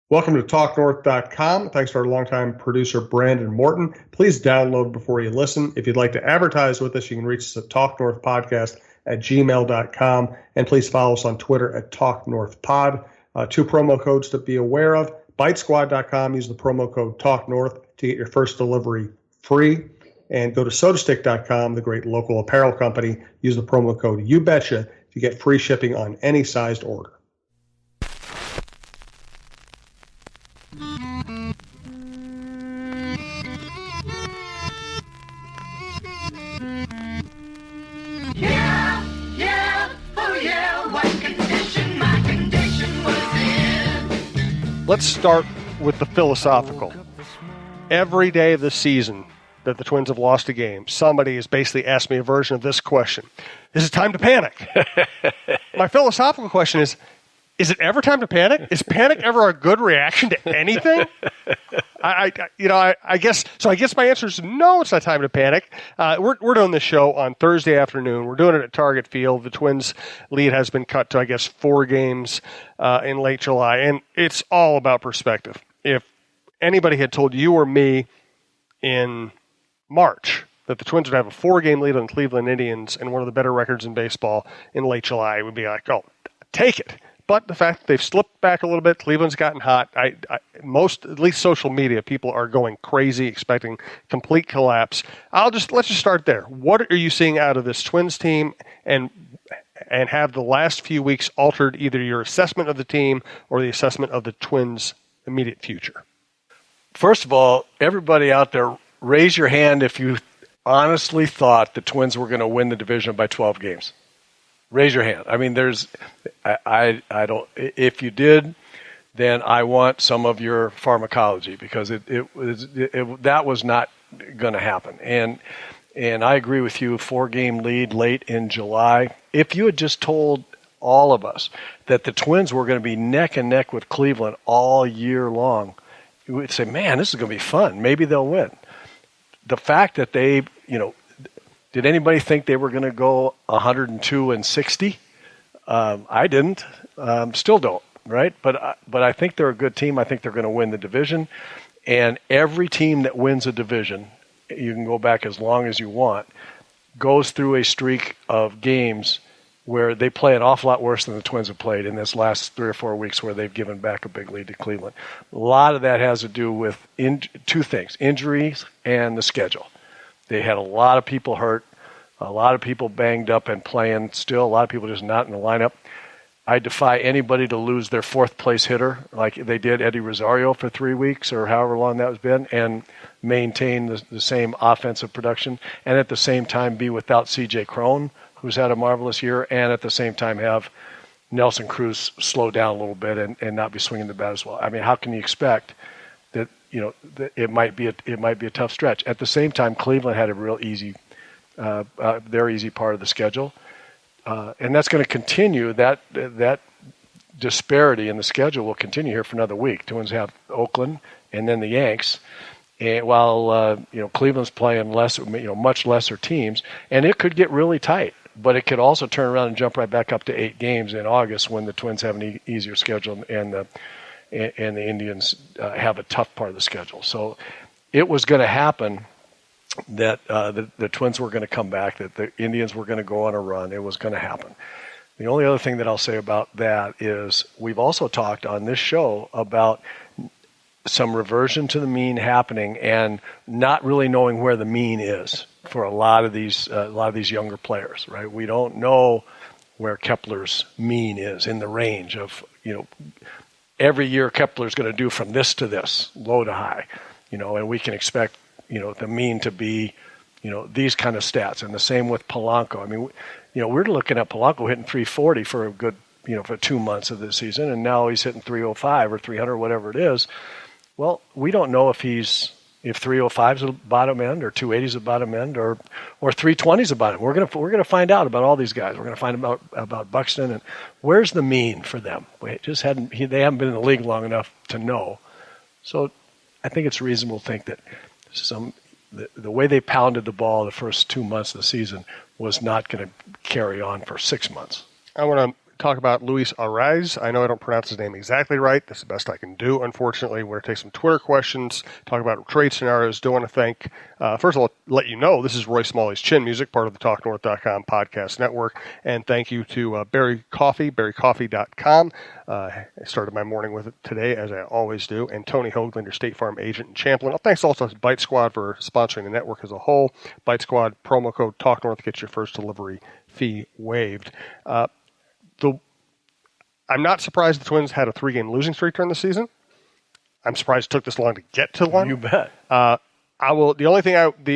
Welcome to TalkNorth.com. Thanks to our longtime producer, Brandon Morton. Please download before you listen. If you'd like to advertise with us, you can reach us at talknorthpodcast@gmail.com. And please follow us on Twitter at TalkNorthPod. Two promo codes to be aware of. BiteSquad.com. Use the promo code TalkNorth to get your first delivery free. And go to SodaStick.com, the great local apparel company. Use the promo code YouBetcha to get free shipping on any sized order. Let's start with the philosophical. Every day of the season that the Twins have lost a game, somebody has basically asked me a version of this question. Is it time to panic? My philosophical question is it ever time to panic? Is panic ever a good reaction to anything? I guess my answer is no, it's not time to panic. We're doing this show on Thursday afternoon. We're doing it at Target Field. The Twins' lead has been cut to, 4 games in late July, and it's all about perspective. If anybody had told you or me in March that the Twins would have a 4-game lead on the Cleveland Indians and one of the better records in baseball in late July, it would be like, oh, take it. But the fact that they've slipped back a little bit, Cleveland's gotten hot. At least social media, people are going crazy, expecting complete collapse. Let's just start there. What are you seeing out of this Twins team, and have the last few weeks altered either your assessment of the team or the assessment of the Twins' immediate future? First of all, everybody out there, raise your hand if you honestly thought the Twins were going to win the division by 12 games. Raise your hand. I mean, I don't. If you did, then I want some of your pharmacology, because that was not going to happen. And I agree with you. 4-game lead late in July. If you had just told all of us that the Twins were going to be neck and neck with Cleveland all year long, you would say, "Man, this is going to be fun. Maybe they'll win." The fact that they, did anybody think they were going to go 102-60? I didn't. Still don't, right? But I think they're a good team. I think they're going to win the division. And every team that wins a division, you can go back as long as you want, goes through a streak of games where they play an awful lot worse than the Twins have played in this last 3 or 4 weeks, where they've given back a big lead to Cleveland. A lot of that has to do with two things: injuries and the schedule. They had a lot of people hurt, a lot of people banged up and playing still, a lot of people just not in the lineup. I defy anybody to lose their 4th-place hitter like they did Eddie Rosario for 3 weeks or however long that has been, and maintain the same offensive production, and at the same time be without C.J. Cron, who's had a marvelous year, and at the same time have Nelson Cruz slow down a little bit and not be swinging the bat as well. I mean, how can you expect that? That it might be a tough stretch. At the same time, Cleveland had a real easy, their easy part of the schedule, and that's going to continue. That disparity in the schedule will continue here for another week. Twins have Oakland and then the Yanks, and while Cleveland's playing much lesser teams, and it could get really tight. But it could also turn around and jump right back up to 8 games in August when the Twins have an easier schedule and the Indians have a tough part of the schedule. So it was going to happen that the Twins were going to come back, that the Indians were going to go on a run. It was going to happen. The only other thing that I'll say about that is we've also talked on this show about some reversion to the mean happening and not really knowing where the mean is for a lot of these younger players, right? We don't know where Kepler's mean is in the range of, every year Kepler's going to do from this to this, low to high, and we can expect, the mean to be, these kind of stats. And the same with Polanco. I mean, we're looking at Polanco hitting 340 for a good, for 2 months of the season, and now he's hitting 305 or 300, whatever it is. Well, we don't know if 305 is the bottom end, or 280 is the bottom end, or 320 is the bottom. We're gonna find out about all these guys. We're gonna find out about Buxton, and where's the mean for them? They haven't been in the league long enough to know. So I think it's reasonable to think that the way they pounded the ball the first 2 months of the season was not going to carry on for 6 months. I want to talk about Luis Arraez. I know I don't pronounce his name exactly right. That's the best I can do, unfortunately. We're going to take some Twitter questions, talk about trade scenarios. Do want to thank, first of all, let you know, this is Roy Smalley's Chin Music, part of the TalkNorth.com podcast network. And thank you to Berry Coffee, berrycoffee.com. I started my morning with it today, as I always do. And Tony Hoaglund, your State Farm agent in Champlin. Thanks also to Bite Squad for sponsoring the network as a whole. Bite Squad, promo code TalkNorth, gets your first delivery fee waived. I'm not surprised the Twins had a 3-game losing streak during the season. I'm surprised it took this long to get to one. You bet. The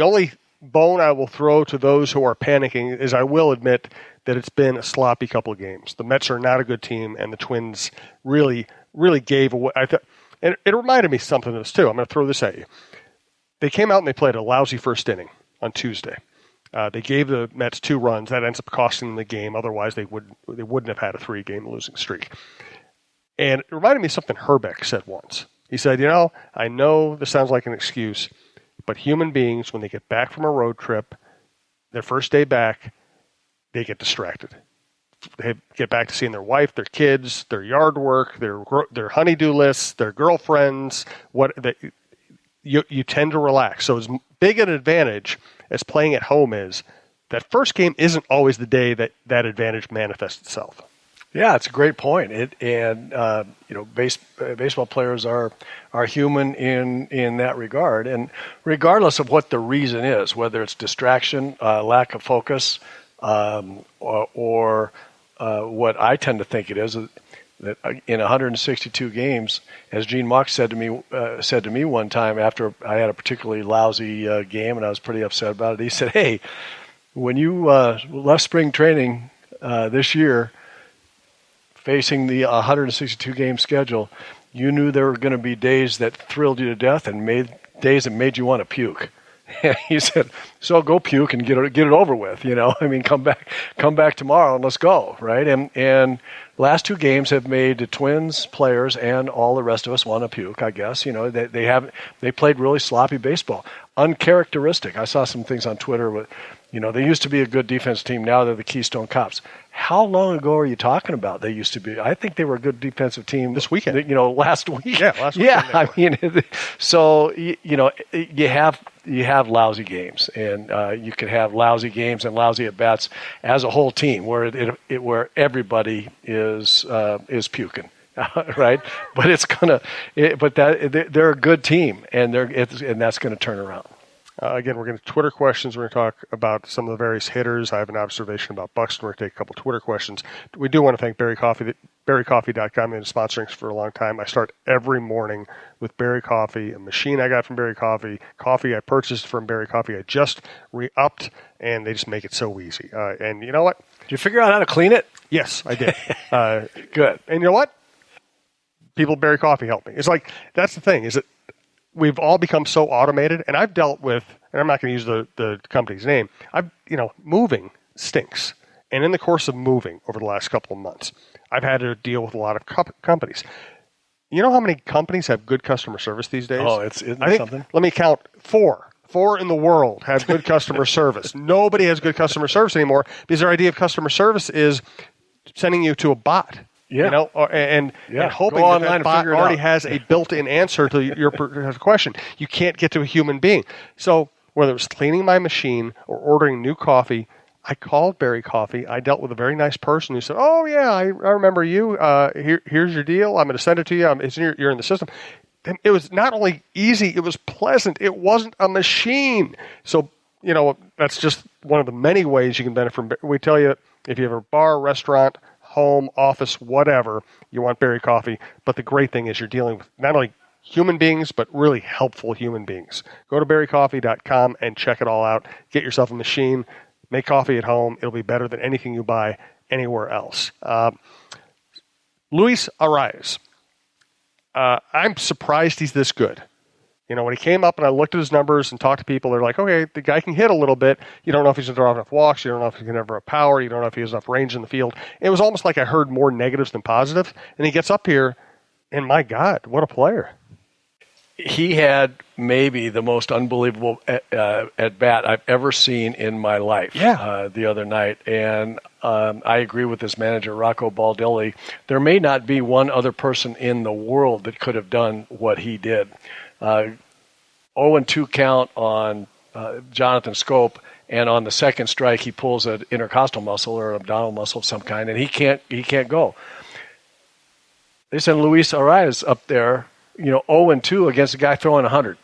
only bone I will throw to those who are panicking is I will admit that it's been a sloppy couple of games. The Mets are not a good team, and the Twins really, really gave away. And it reminded me something of this too. I'm going to throw this at you. They came out and they played a lousy first inning on Tuesday. They gave the Mets 2 runs. That ends up costing them the game. Otherwise, they wouldn't have had a 3-game losing streak. And it reminded me of something Herbeck said once. He said, I know this sounds like an excuse, but human beings, when they get back from a road trip, their first day back, they get distracted. They get back to seeing their wife, their kids, their yard work, their honey-do lists, their girlfriends. You tend to relax. So as big an advantage as playing at home is, that first game isn't always the day that advantage manifests itself. Yeah, it's a great point. Baseball players are human in that regard, and regardless of what the reason is, whether it's distraction, lack of focus, or what I tend to think it is, that in 162 games, as Gene Mauch said to me one time after I had a particularly lousy game and I was pretty upset about it, he said, "Hey, when you left spring training this year, facing the 162 game schedule, you knew there were going to be days that thrilled you to death and days that made you want to puke." And he said, "So go puke and get it over with. Come back tomorrow and let's go." Right? And last 2 games have made the Twins players and all the rest of us want to puke. I guess they played really sloppy baseball, uncharacteristic. I saw some things on Twitter with, they used to be a good defense team. Now they're the Keystone Cops. How long ago are you talking about? They used to be. I think they were a good defensive team this weekend. Last week. Yeah, last weekend. Yeah, so you have lousy games, and you can have lousy games and lousy at bats as a whole team, where everybody is puking, right? But they're a good team, and that's going to turn around. Again, we're going to Twitter questions. We're going to talk about some of the various hitters. I have an observation about Buxton. We're going to take a couple Twitter questions. We do want to thank Berry Coffee, berrycoffee.com. They've been sponsoring us for a long time. I start every morning with Berry Coffee, a machine I got from Berry Coffee, coffee I purchased from Berry Coffee. I just re-upped, and they just make it so easy. And you know what? Did you figure out how to clean it? Yes, I did. Good. And you know what? People at Berry Coffee help me. It's like, that's the thing, is that we've all become so automated, and I've dealt with, and I'm not going to use the company's name, moving stinks. And in the course of moving over the last couple of months, I've had to deal with a lot of companies. You know how many companies have good customer service these days? Oh, isn't it something? Let me count 4. 4 in the world have good customer service. Nobody has good customer service anymore because their idea of customer service is sending you to a bot. Yeah. And hoping that bot already has a built-in answer to your question. You can't get to a human being. So whether it was cleaning my machine or ordering new coffee, I called Berry Coffee. I dealt with a very nice person who said, "Oh, yeah, I remember you. Here's your deal. I'm going to send it to you. You're in the system." And it was not only easy, it was pleasant. It wasn't a machine. So, that's just one of the many ways you can benefit from. We tell you, if you have a bar, restaurant, home, office, whatever, you want Berry Coffee. But the great thing is you're dealing with not only human beings, but really helpful human beings. Go to berrycoffee.com and check it all out. Get yourself a machine. Make coffee at home. It'll be better than anything you buy anywhere else. Luis Arraez. I'm surprised he's this good. When he came up and I looked at his numbers and talked to people, they're like, okay, the guy can hit a little bit. You don't know if he's going to draw enough walks. You don't know if he can ever have power. You don't know if he has enough range in the field. It was almost like I heard more negatives than positives. And he gets up here, and my God, what a player. he had maybe the most unbelievable at bat I've ever seen in my life. The other night, and I agree with his manager Rocco Baldelli. There may not be one other person in the world that could have done what he did. 0-2 count on Jonathan Scope, and on the second strike he pulls an intercostal muscle or abdominal muscle of some kind, and he can't go. They send Luis Arias up there, 0-2 against a guy throwing 100.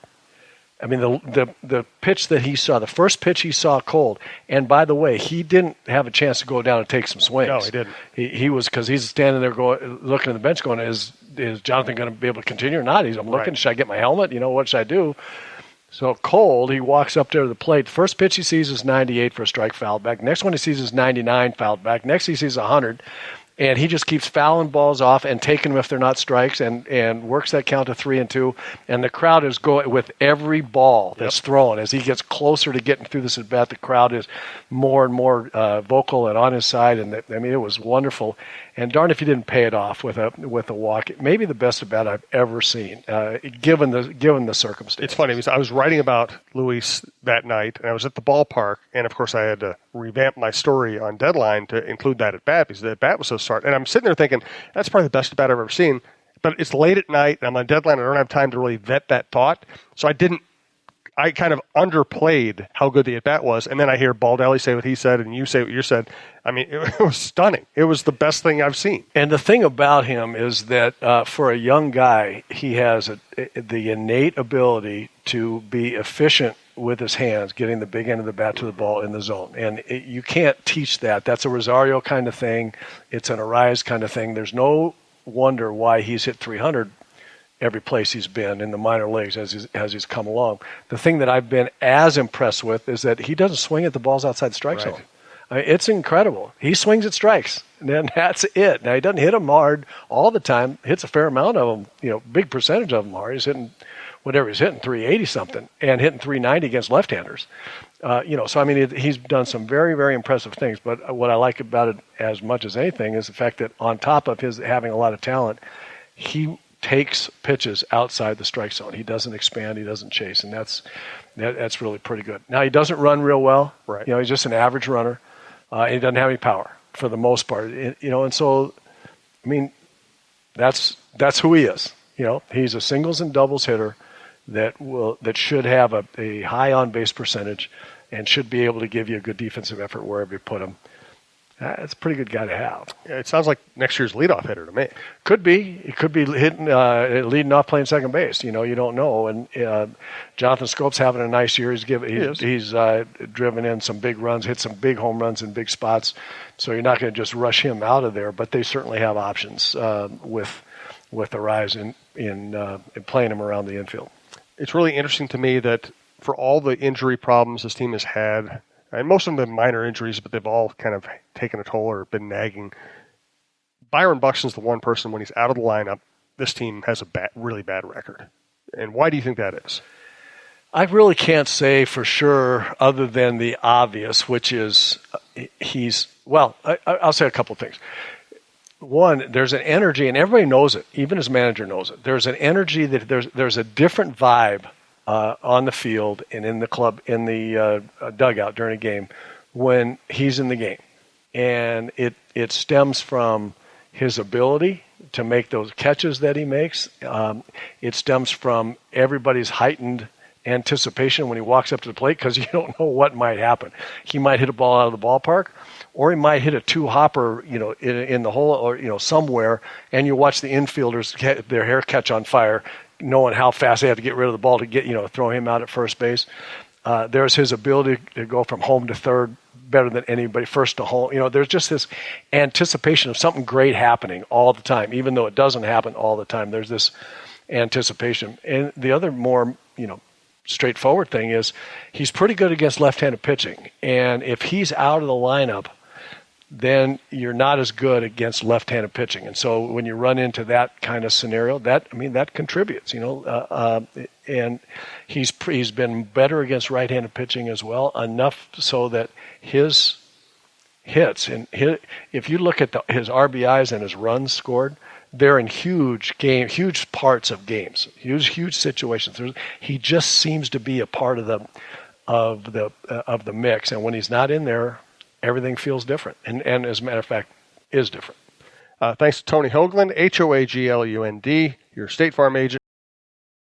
I mean, the pitch that he saw, the first pitch he saw cold, and by the way, he didn't have a chance to go down and take some swings. No, he didn't. He was, because he's standing there looking at the bench going, is Jonathan going to be able to continue or not? I'm looking, Should I get my helmet? What should I do? So cold, he walks up there to the plate. First pitch he sees is 98 for a strike, fouled back. Next one he sees is 99, fouled back. Next he sees 100. And he just keeps fouling balls off and taking them if they're not strikes, and works that count to 3-2. And the crowd is going with every ball that's thrown. As he gets closer to getting through this at bat, the crowd is more and more vocal and on his side. And it was wonderful. And darn if he didn't pay it off with a walk. Maybe the best at bat I've ever seen, given the circumstances. It's funny because I was writing about Luis that night, and I was at the ballpark, and of course I had to revamp my story on Deadline to include that at bat because the at bat was so smart. And I'm sitting there thinking that's probably the best at bat I've ever seen. But it's late at night, and I'm on Deadline, and I don't have time to really vet that thought, so I kind of underplayed how good the at-bat was, and then I hear Baldelli say what he said, and you say what you said. I mean, it was stunning. It was the best thing I've seen. And the thing about him is that for a young guy, he has the innate ability to be efficient with his hands, getting the big end of the bat to the ball in the zone. And you can't teach that. That's a Rosario kind of thing. It's an Arias kind of thing. There's no wonder why he's hit 300 every place he's been in the minor leagues as he's come along. The thing that I've been as impressed with is that he doesn't swing at the balls outside the strike zone. I mean, it's incredible. He swings at strikes, and then that's it. Now, he doesn't hit them hard all the time. Hits a fair amount of them, big percentage of them hard. He's hitting whatever. He's hitting 380-something and hitting 390 against left-handers. So, I mean, he's done some very, very impressive things. But what I like about it as much as anything is the fact that on top of his having a lot of talent, he takes pitches outside the strike zone. He doesn't expand. He doesn't chase, and that's really pretty good. Now, he doesn't run real well. Right. He's just an average runner. And he doesn't have any power for the most part. And so, I mean, that's who he is. He's a singles and doubles hitter that should have a high on base percentage and should be able to give you a good defensive effort wherever you put him. That's a pretty good guy to have. Yeah, it sounds like next year's leadoff hitter to me. Could be. It could be hitting, leading off playing second base. You don't know. And Jonathan Scope's having a nice year. He's driven in some big runs, hit some big home runs in big spots. So you're not going to just rush him out of there. But they certainly have options with the rise in playing him around the infield. It's really interesting to me that for all the injury problems this team has had, and most of them are minor injuries, but they've all kind of taken a toll or been nagging. Byron Buxton's the one person when he's out of the lineup, this team has a really bad record. And why do you think that is? I really can't say for sure other than the obvious, which is I'll say a couple of things. One, there's an energy, and everybody knows it. Even his manager knows it. There's an energy that there's a different vibe on the field and in the club, in the dugout during a game when he's in the game. And it stems from his ability to make those catches that he makes. It stems from everybody's heightened anticipation when he walks up to the plate because you don't know what might happen. He might hit a ball out of the ballpark, or he might hit a two-hopper, in the hole or, somewhere, and you watch the infielders, their hair catch on fire, knowing how fast they have to get rid of the ball to get, throw him out at first base. There's his ability to go from home to third better than anybody, first to home. There's just this anticipation of something great happening all the time, even though it doesn't happen all the time. There's this anticipation. And the other more, straightforward thing is he's pretty good against left-handed pitching. And if he's out of the lineup, then you're not as good against left-handed pitching. And so when you run into that kind of scenario, that contributes, and he's been better against right-handed pitching as well, enough so that his hits, and if you look at his RBIs and his runs scored, they're in huge parts of games, huge situations. He just seems to be a part of the mix, and when he's not in there, everything feels different, and as a matter of fact, is different. Thanks to Tony Hoaglund, Hoaglund, your State Farm agent.